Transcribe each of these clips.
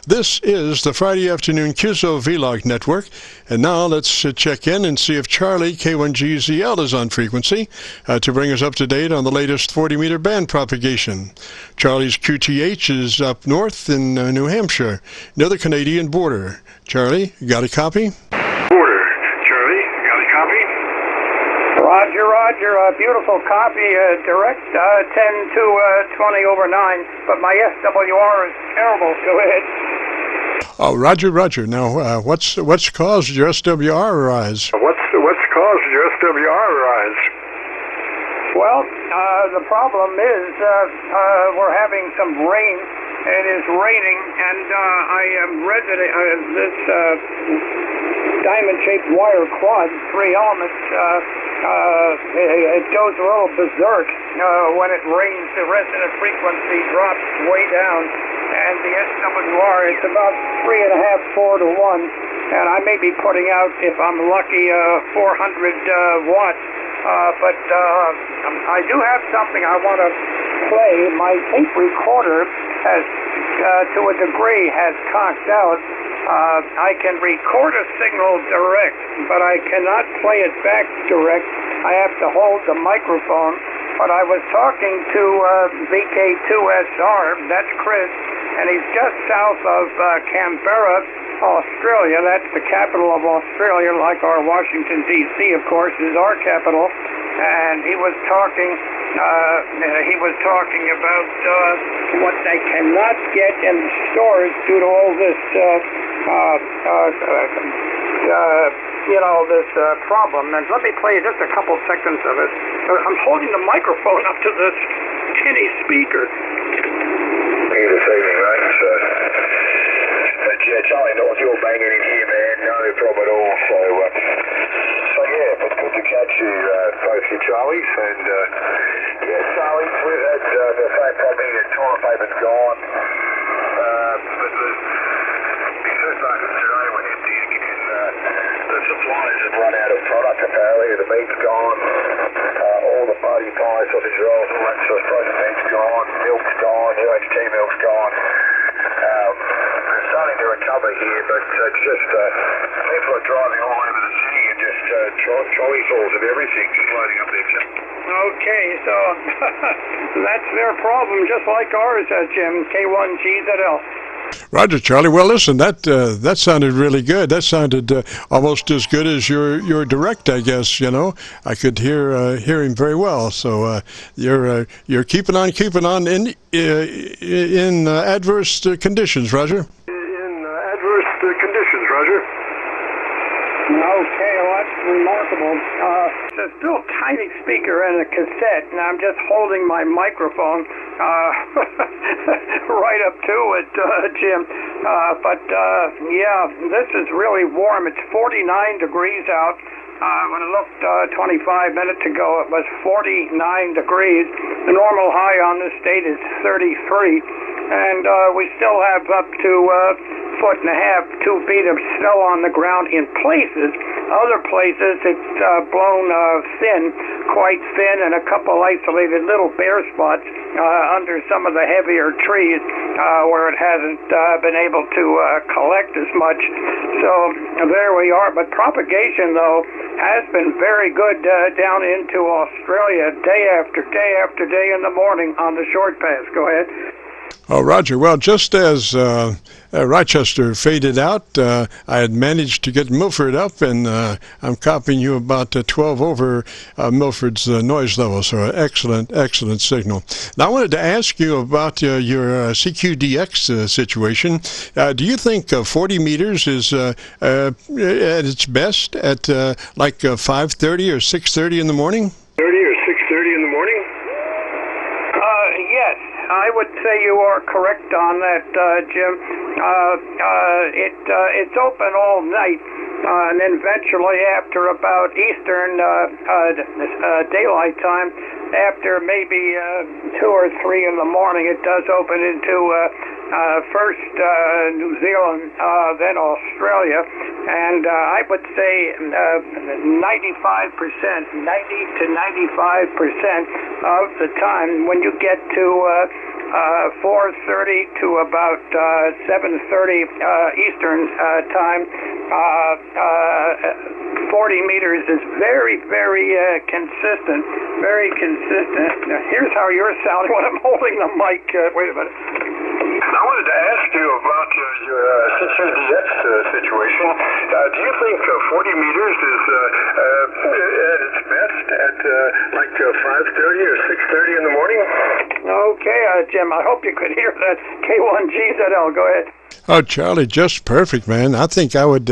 This is the Friday afternoon Qso-Vlog network, and now let's check in and see if CHARLEY-K1GZL is on frequency to bring us up to date on the latest 40-meter band propagation. Charlie's QTH is up north in New Hampshire, near the Canadian border. Charlie, you got a copy? Border. Charlie, you got a copy? Roger, roger. A beautiful copy, direct 10 to 20 over 9, but my SWR is terrible. Go ahead. Oh, roger, roger. Now, what's caused your SWR rise? What's caused your SWR rise? Well, the problem is we're having some rain. It is raining, and I read that this diamond-shaped wire quad, 3 elements, it goes a little berserk when it rains. The resonant frequency drops way down, and the SWR is about 3.5, 4 to 1, and I may be putting out, if I'm lucky, 400 watts. But I do have something I want to play. My tape recorder has, to a degree, has conked out. I can record a signal direct, but I cannot play it back direct. I have to hold the microphone. But I was talking to VK2SR, that's Chris, and he's just south of Canberra, Australia. That's the capital of Australia, like our Washington, D.C., of course, is our capital. And he was talking about what they cannot get in the stores due to all this, this problem. And let me play you just a couple seconds of it. I'm holding the microphone up to this tinny speaker. Hey, this evening, mate. Charlie, no, you're banging in here, man. No problem at all. So yeah, it's good to catch you, both you Charlies. And, Charlie, we've had the same problem that toilet paper's gone. But the supermarket today went empty again. The suppliers have run out of product, apparently. The meat's gone. All the party pies, sausage rolls, all that sort of frozen meat's gone. Milk's gone. UHT milk's gone. We're starting to recover here, but it's just people are driving all over the city and just trolley falls of everything just loading up there, Jim. Okay, so that's their problem, just like ours, Jim. K1GZL. Roger, Charlie. Well, listen, that sounded really good. That sounded almost as good as your direct, I guess. You know, I could hear him very well. So you're keeping on in adverse conditions, Roger. In adverse conditions, Roger. Okay, well, that's remarkable. It's a still tiny speaker and a cassette, and I'm just holding my microphone right up to it, Jim. Yeah, this is really warm. It's 49 degrees out. When I looked 25 minutes ago, it was 49 degrees. The normal high on this state is 33, and we still have up to 1.5 feet, 2 feet of snow on the ground in places. Other places it's blown thin, quite thin, and a couple isolated little bare spots under some of the heavier trees where it hasn't been able to collect as much. So there we are. But propagation, though, has been very good down into Australia day after day after day in the morning on the short pass. Go ahead. Oh, Roger. Well, just as Rochester faded out, I had managed to get Milford up, and I'm copying you about 12 over Milford's noise level, so excellent signal. Now, I wanted to ask you about your CQDX situation. Do you think 40 meters is at its best at like 5:30 or 6:30 in the morning? 30 or 6:30 in the morning? Yes. I would say you are correct on that, Jim. It's open all night, and then eventually after about Eastern daylight time, after maybe 2 or 3 in the morning, it does open into first New Zealand, then Australia, and I would say 95%, 90 to 95% of the time when you get to 4:30 to about 7:30 Eastern time. 40 meters is very, very consistent. Very consistent. Now, here's how you're sounding when I'm holding the mic. Wait a minute. I wanted to ask you about your CHARLEY-K1GZL situation. Do you think 40 meters is at its best at like 5:30 or 6:30 in the morning? Okay, Jim, I hope you could hear that. K1GZL, go ahead. Oh, Charlie, just perfect, man. I think I would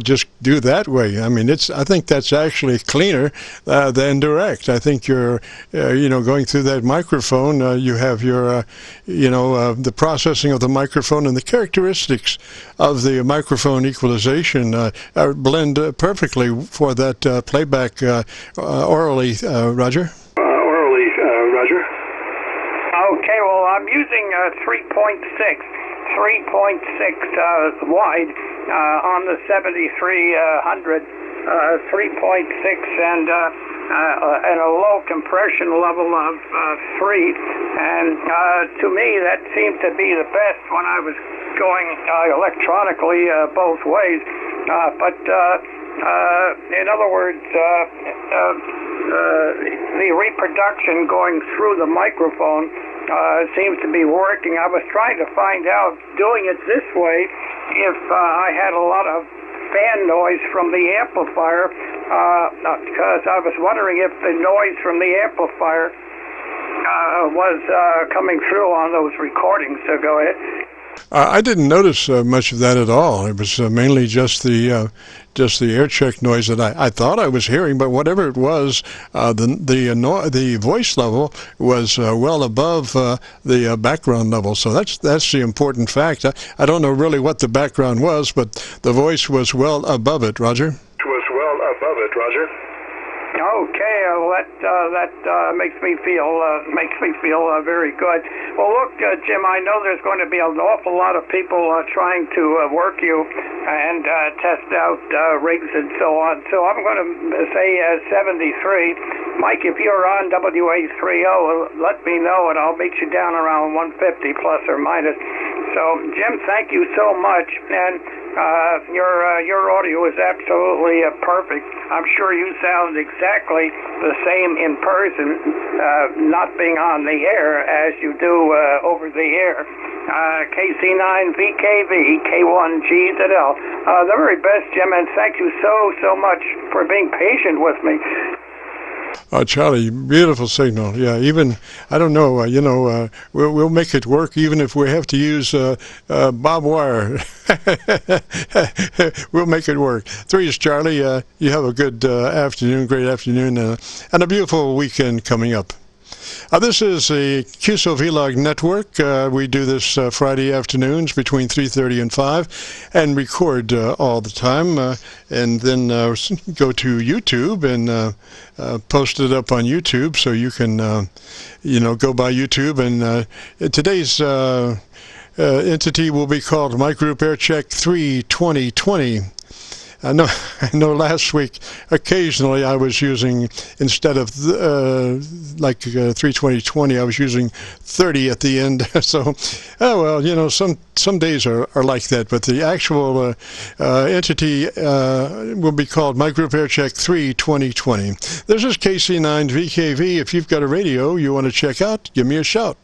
just do that way. I mean, I think that's actually cleaner than direct. I think you're, going through that microphone. You have your, the processing of the microphone and the characteristics of the microphone equalization blend perfectly for that playback orally, Roger. Roger. Okay, well, I'm using 3.6 wide on the 7300, 3.6 and a low compression level of 3. And to me, that seemed to be the best when I was going electronically both ways. But in other words, the reproduction going through the microphone seems to be working. I was trying to find out, doing it this way, if I had a lot of fan noise from the amplifier, because I was wondering if the noise from the amplifier was coming through on those recordings. So go ahead. I didn't notice much of that at all. It was mainly just the air check noise that I thought I was hearing, but whatever it was, the voice level was well above the background level. So that's the important fact. I don't know really what the background was, but the voice was well above it, Roger. Okay, that makes me feel very good. Well, look, Jim, I know there's going to be an awful lot of people trying to work you and test out rigs and so on. So I'm going to say 73. Mike, if you're on WA30, let me know, and I'll meet you down around 150 plus or minus. So, Jim, thank you so much, and your audio is absolutely perfect. I'm sure you sound exactly the same in person, not being on the air as you do over the air. KC9VKV, K1GZL. The very best, Jim, and thank you so much for being patient with me. Charlie, beautiful signal. Yeah, even, I don't know, we'll make it work even if we have to use barbed wire. We'll make it work. 3 is Charlie. You have a good afternoon, great afternoon, and a beautiful weekend coming up. This is the Qso-Vlog network. We do this Friday afternoons between 3:30 and 5 and record all the time, and then go to YouTube and post it up on YouTube, so you can go by YouTube. And today's entity will be called My Group Air Check 3 2020. I know last week, occasionally I was using, instead of 32020, I was using 30 at the end. So, some days are like that. But the actual entity will be called My Group Air Check 3 2020. This is KC9VKV. If you've got a radio you want to check out, give me a shout.